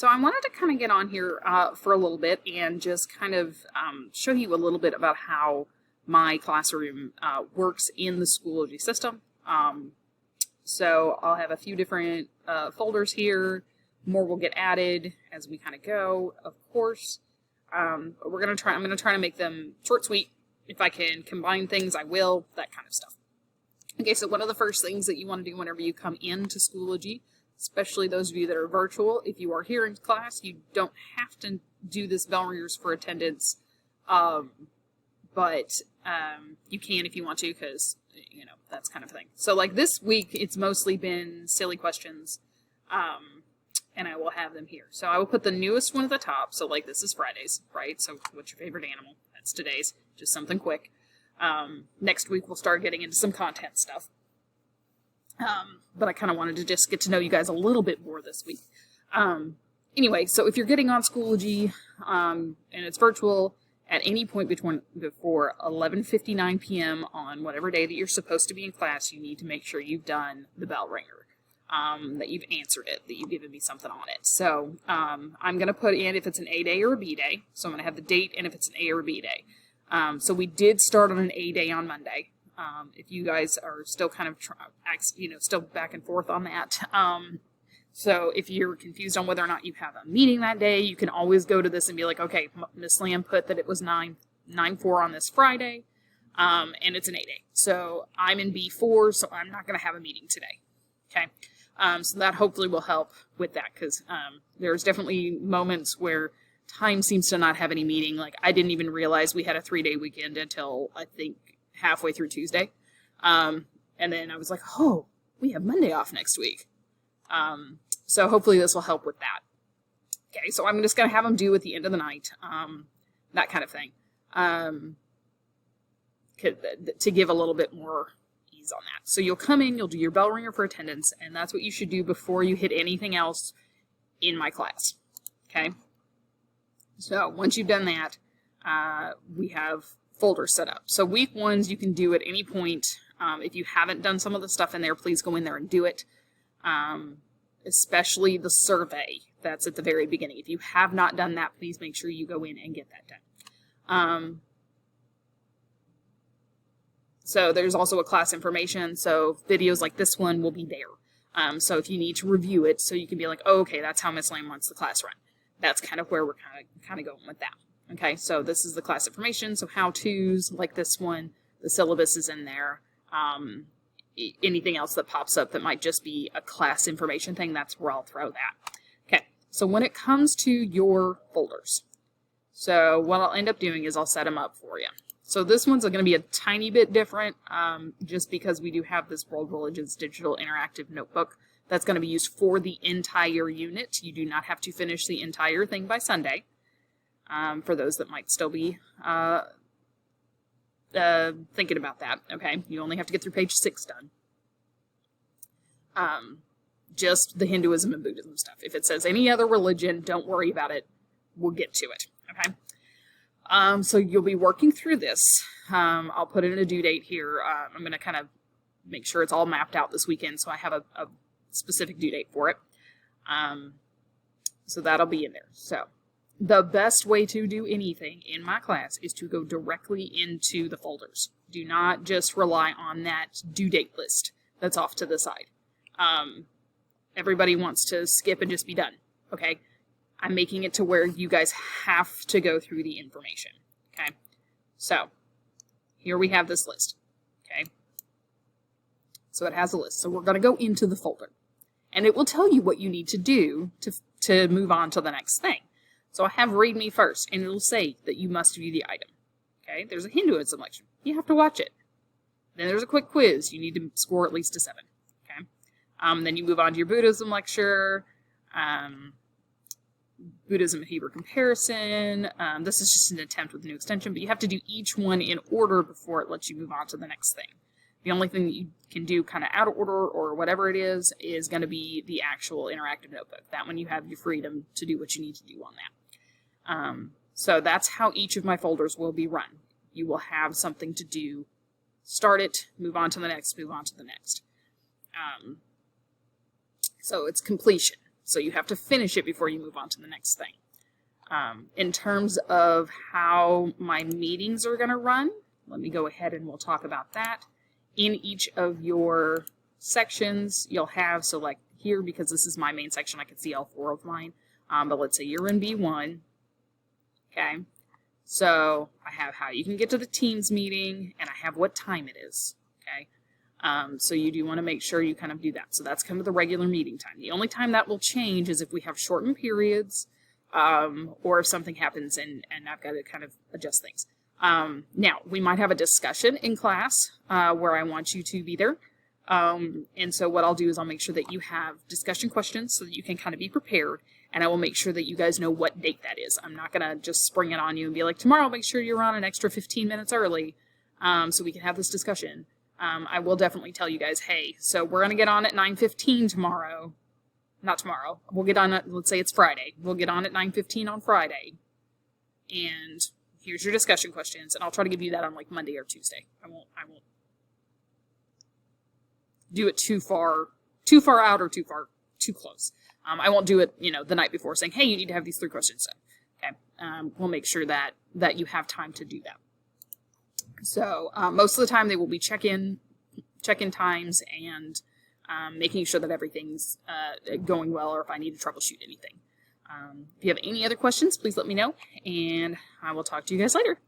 So I wanted to kind of get on here for a little bit and just kind of show you a little bit about how my classroom works in the Schoology system. So I'll have a few different folders here. More will get added as we kind of go, of course. But I'm going to try to make them short, sweet. If I can combine things, I will, that kind of stuff. Okay, so one of the first things that you want to do whenever you come into Schoology, especially those of you that are virtual, if you are here in class, you don't have to do this bell ringers for attendance, but you can if you want to, because, you know, that's kind of thing. So like this week, it's mostly been silly questions, and I will have them here. So I will put the newest one at the top. So like this is Friday's, right? So what's your favorite animal? That's today's, just something quick. Next week we'll start getting into some content stuff. But I kind of wanted to just get to know you guys a little bit more this week. Anyway, so if you're getting on Schoology, and it's virtual, at any point before 11:59 p.m. on whatever day that you're supposed to be in class, you need to make sure you've done the bell ringer, that you've answered it, that you've given me something on it. So I'm going to put in if it's an A day or a B day. So I'm going to have the date and if it's an A or a B day. So we did start on an A day on Monday. If you guys are still kind of, still back and forth on that. So if you're confused on whether or not you have a meeting that day, you can always go to this and be like, okay, Miss Lamb put that it was 9/4 on this Friday, and it's an A day. So I'm in B4, so I'm not going to have a meeting today. Okay. So that hopefully will help with that, because there's definitely moments where time seems to not have any meaning. Like I didn't even realize we had a 3-day weekend until I think halfway through Tuesday. And then I was like, oh, we have Monday off next week. So hopefully this will help with that. Okay, so I'm just going to have them do at the end of the night, that kind of thing, to give a little bit more ease on that. So you'll come in, you'll do your bell ringer for attendance, and that's what you should do before you hit anything else in my class. Okay? So once you've done that, we have folders set up. So week ones you can do at any point. If you haven't done some of the stuff in there, please go in there and do it. Especially the survey that's at the very beginning. If you have not done that, please make sure you go in and get that done. So there's also a class information. So videos like this one will be there. So if you need to review it, so you can be like, oh, okay, that's how Miss Lamb wants the class run. That's kind of where we're kind of going with that. Okay, so this is the class information. So how-tos like this one, the syllabus is in there. Anything else that pops up that might just be a class information thing, that's where I'll throw that. Okay, so when it comes to your folders, so what I'll end up doing is I'll set them up for you. So this one's going to be a tiny bit different, just because we do have this World Religions Digital Interactive Notebook that's going to be used for the entire unit. You do not have to finish the entire thing by Sunday, for those that might still be thinking about that. Okay, you only have to get through page 6 done. Just the Hinduism and Buddhism stuff. If it says any other religion, don't worry about it. We'll get to it. Okay. So you'll be working through this. I'll put in a due date here. I'm going to kind of make sure it's all mapped out this weekend, so I have a specific due date for it. So that'll be in there. So the best way to do anything in my class is to go directly into the folders. Do not just rely on that due date list that's off to the side. Everybody wants to skip and just be done. Okay? I'm making it to where you guys have to go through the information. Okay? So, here we have this list. Okay? So it has a list. So we're going to go into the folder. And it will tell you what you need to do to move on to the next thing. So I have read me first, and it'll say that you must view the item. Okay? There's a Hinduism lecture. You have to watch it. Then there's a quick quiz. You need to score at least a 7. Okay? Then you move on to your Buddhism lecture, Buddhism and Hebrew comparison. This is just an attempt with a new extension, but you have to do each one in order before it lets you move on to the next thing. The only thing that you can do kind of out of order or whatever it is going to be the actual interactive notebook. That one you have your freedom to do what you need to do on that. So that's how each of my folders will be run. You will have something to do, start it, move on to the next, move on to the next. So it's completion. So you have to finish it before you move on to the next thing. In terms of how my meetings are going to run, let me go ahead and we'll talk about that. In each of your sections, you'll have, so like here, because this is my main section, I can see all 4 of mine. But let's say you're in B1. Okay. So I have how you can get to the Teams meeting, and I have what time it is. Okay. So you do want to make sure you kind of do that. So that's kind of the regular meeting time. The only time that will change is if we have shortened periods, or if something happens and I've got to kind of adjust things. Now, we might have a discussion in class where I want you to be there. And so what I'll do is I'll make sure that you have discussion questions so that you can kind of be prepared, and I will make sure that you guys know what date that is. I'm not going to just spring it on you and be like, tomorrow, make sure you're on an extra 15 minutes early so we can have this discussion. I will definitely tell you guys, hey, so we're going to get on at 9:15 tomorrow. Not tomorrow. We'll get on at, let's say it's Friday. We'll get on at 9:15 on Friday. And here's your discussion questions. And I'll try to give you that on like Monday or Tuesday. I won't do it too far out or too close. I won't do it, the night before saying, hey, you need to have these 3 questions done. Okay. We'll make sure that you have time to do that. So most of the time they will be check-in times and making sure that everything's going well, or if I need to troubleshoot anything. If you have any other questions, please let me know, and I will talk to you guys later.